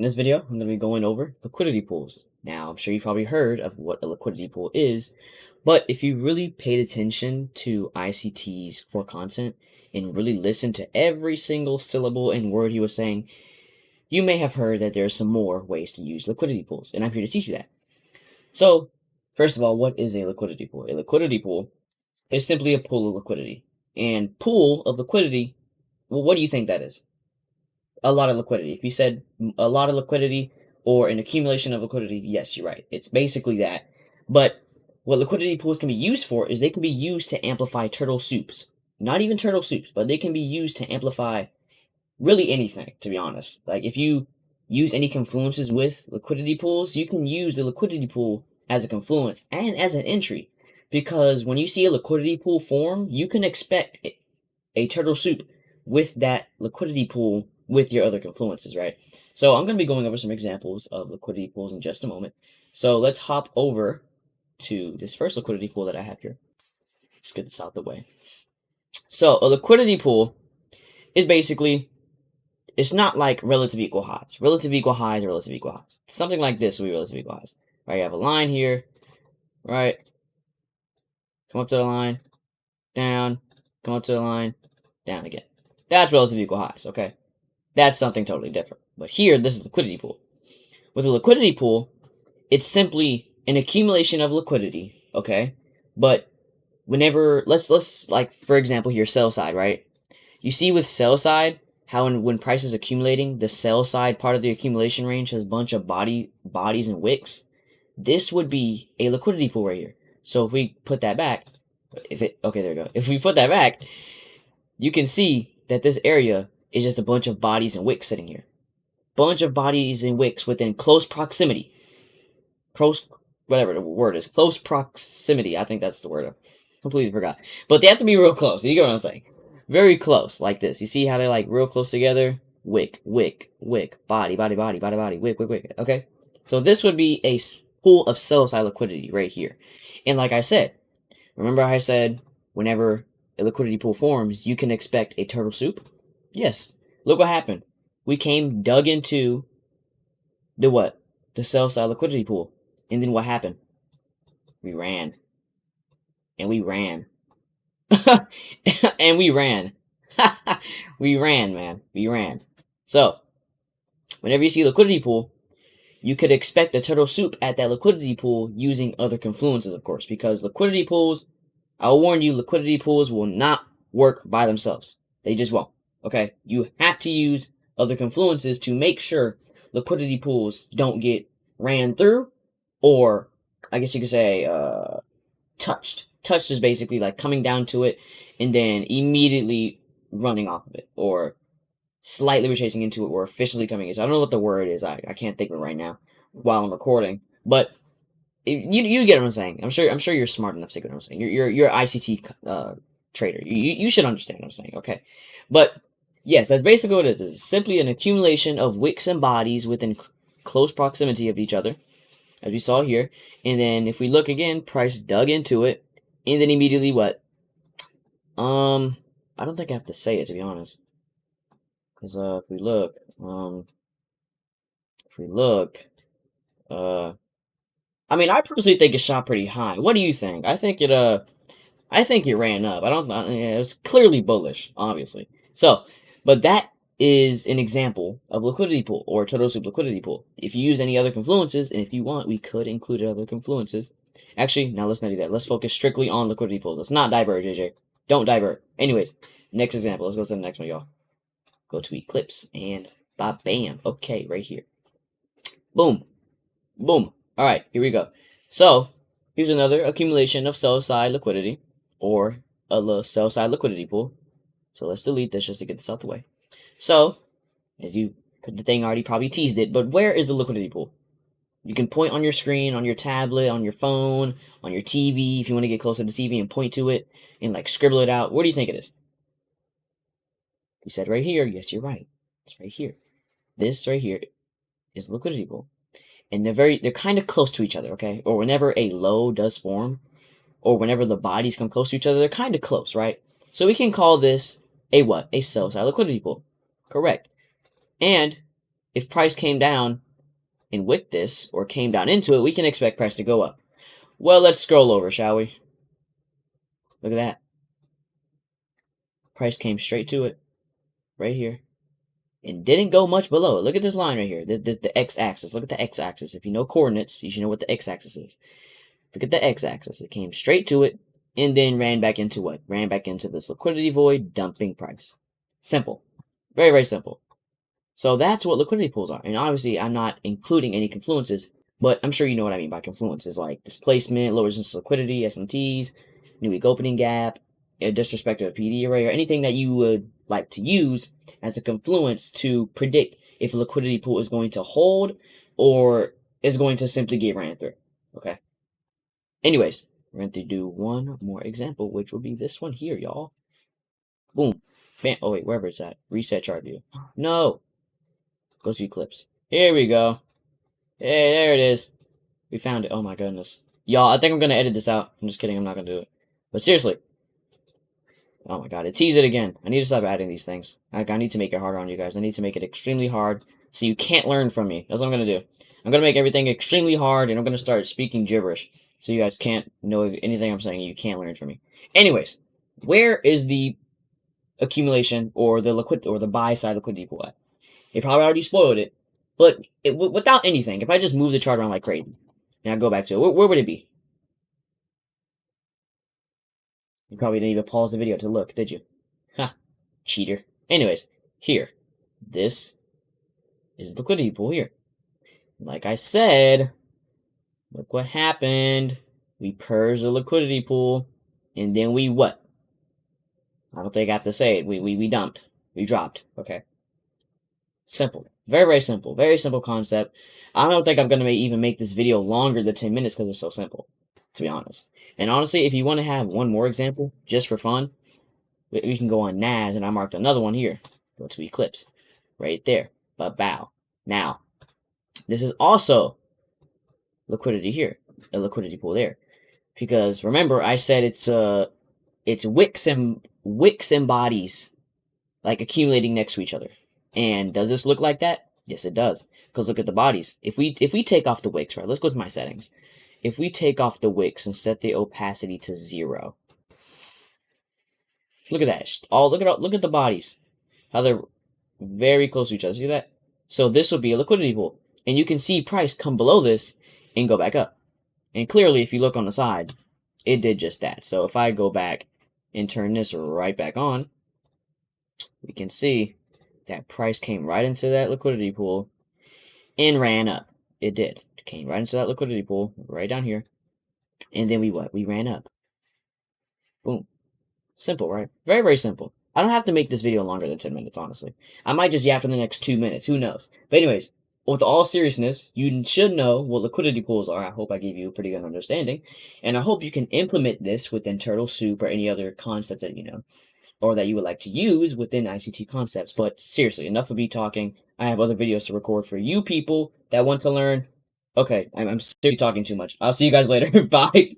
this video, I'm going to be going over liquidity pools. Now, I'm sure you've probably heard of what a liquidity pool is, but if you really paid attention to ICT's core content and really listened to every single syllable and word he was saying, you may have heard that there are some more ways to use liquidity pools, and I'm here to teach you that. So, first of all, what is a liquidity pool? A liquidity pool is simply a pool of liquidity. And pool of liquidity, well, what do you think that is? A lot of liquidity. If you said a lot of liquidity or an accumulation of liquidity, yes, you're right. It's basically that. But what liquidity pools can be used for is they can be used to amplify turtle soups. Not even turtle soups, but they can be used to amplify really anything, to be honest. Like if you use any confluences with liquidity pools, you can use the liquidity pool as a confluence and as an entry. Because when you see a liquidity pool form, you can expect a turtle soup with that liquidity pool with your other confluences, right? So I'm going to be going over some examples of liquidity pools in just a moment. So let's hop over to this first liquidity pool that I have here. Let's get this out of the way. So a liquidity pool is basically, it's not like relative equal highs. Relative equal highs or relative equal highs. Something like this will be relative equal highs. Right, you have a line here, right? Come up to the line, down, come up to the line, down again. That's relative equal highs, okay? That's something totally different. But here, this is liquidity pool. With a liquidity pool, it's simply an accumulation of liquidity, okay? But whenever, let's like, for example here, sell side, right? You see with sell side, how when price is accumulating, the sell side part of the accumulation range has a bunch of bodies and wicks. This would be a liquidity pool right here. So if we put that back, okay, there we go. If we put that back, you can see that this area is just a bunch of bodies and wicks sitting here. Bunch of bodies and wicks within close proximity. Whatever the word is. Close proximity. I think that's the word. I completely forgot. But they have to be real close. You get what I'm saying? Very close, like this. You see how they're like real close together? Wick, wick, wick, body, body, body, body, body, wick, wick, wick. Okay? So this would be a pool of sell-side liquidity right here. And like I said, remember I said whenever a liquidity pool forms, you can expect a turtle soup? Yes. Look what happened. We dug into the what? The sell-side liquidity pool. And then what happened? We ran. And we ran. And we ran. We ran, man. We ran. So, whenever you see a liquidity pool, you could expect a turtle soup at that liquidity pool using other confluences, of course, because liquidity pools, I'll warn you, liquidity pools will not work by themselves. They just won't. Okay? You have to use other confluences to make sure liquidity pools don't get ran through, or I guess you could say touched. Touched is basically like coming down to it and then immediately running off of it, or slightly retracing into it, or officially coming in. So I don't know what the word is. I can't think of it right now while I'm recording. But you get what I'm saying. I'm sure you're smart enough to get what I'm saying. You're ICT trader. You should understand what I'm saying. Okay, but yes, that's basically what it is. It's simply an accumulation of wicks and bodies within close proximity of each other, as we saw here. And then if we look again, price dug into it, and then immediately what? I don't think I have to say it, to be honest. Because if we look, I mean, I personally think it shot pretty high. What do you think? I think it ran up. It was clearly bullish, obviously. So, but that is an example of liquidity pool, or turtle soup liquidity pool. If you use any other confluences, and if you want, we could include other confluences. Actually, now let's not do that. Let's focus strictly on liquidity pool. Let's not divert, JJ. Don't divert. Anyways, next example. Let's go to the next one, y'all. Go to Eclipse, and bam. Okay, right here. Boom. Boom. All right, here we go. So, here's another accumulation of sell-side liquidity, or a sell-side liquidity pool. So let's delete this just to get this out the way. So, the thing already probably teased it, but where is the liquidity pool? You can point on your screen, on your tablet, on your phone, on your TV, if you want to get closer to the TV and point to it and like scribble it out. Where do you think it is? You said right here. Yes, you're right. It's right here. This right here is liquidity pool. And they're kind of close to each other, okay? Or whenever a low does form, or whenever the bodies come close to each other, they're kind of close, right? So we can call this a what? A sell-side liquidity pool. Correct. And if price came down and wicked this, or came down into it, we can expect price to go up. Well, let's scroll over, shall we? Look at that. Price came straight to it, right here, and didn't go much below it. Look at this line right here, the x-axis. Look at the x-axis. If you know coordinates, you should know what the x-axis is. Look at the x-axis. It came straight to it, and then ran back into what? Ran back into this liquidity void, dumping price. Simple. Very, very simple. So that's what liquidity pools are. And obviously, I'm not including any confluences, but I'm sure you know what I mean by confluences, like displacement, low resistance liquidity, SMTs, new week opening gap, a disrespective PD array, or anything that you would like to use as a confluence to predict if a liquidity pool is going to hold or is going to simply get ran through. Okay. Anyways, we're going to do one more example, which will be this one here, y'all. Boom. Bam. Oh, wait, wherever it's at. Reset chart view. No. Go to Eclipse. Here we go. Hey, there it is. We found it. Oh, my goodness. Y'all, I think I'm going to edit this out. I'm just kidding. I'm not going to do it. But seriously. Oh, my God. It teased it again. I need to stop adding these things. I need to make it harder on you guys. I need to make it extremely hard so you can't learn from me. That's what I'm going to do. I'm going to make everything extremely hard, and I'm going to start speaking gibberish. So you guys can't know anything I'm saying. You can't learn from me. Anyways, where is the accumulation or the liquid or the buy side liquidity pool at? It probably already spoiled it, but without anything, if I just move the chart around like crazy, and I go back to it, where would it be? You probably didn't even pause the video to look, did you? Ha, cheater. Anyways, here, this is the liquidity pool here. Like I said, look what happened. We purged the liquidity pool, and then we what? I don't think I have to say it. We dumped. We dropped. Okay. Simple. Very, very simple. Very simple concept. I don't think I'm going to even make this video longer than 10 minutes because it's so simple, to be honest. And honestly, if you want to have one more example, just for fun, we can go on NAS, and I marked another one here. Go to Eclipse. Right there. But bow. Now, this is also liquidity here. A liquidity pool there. Because remember, I said it's wicks and bodies like accumulating next to each other. And does this look like that? Yes, it does. Because look at the bodies. If we take off the wicks, right? Let's go to my settings. If we take off the wicks and set the opacity to 0, look at that. Look at the bodies. How they're very close to each other. See that? So this would be a liquidity pool, and you can see price come below this and go back up. And clearly, if you look on the side, it did just that. So if I go back and turn this right back on, we can see that price came right into that liquidity pool and ran up. It did. It came right into that liquidity pool, right down here. And then we what? We ran up. Boom. Simple, right? Very, very simple. I don't have to make this video longer than 10 minutes, honestly. I might just yap for the next 2 minutes. Who knows? But anyways, with all seriousness, you should know what liquidity pools are. I hope I gave you a pretty good understanding. And I hope you can implement this within Turtle Soup or any other concepts that you know, or that you would like to use within ICT Concepts. But seriously, enough of me talking. I have other videos to record for you people that want to learn. Okay, I'm seriously talking too much. I'll see you guys later. Bye.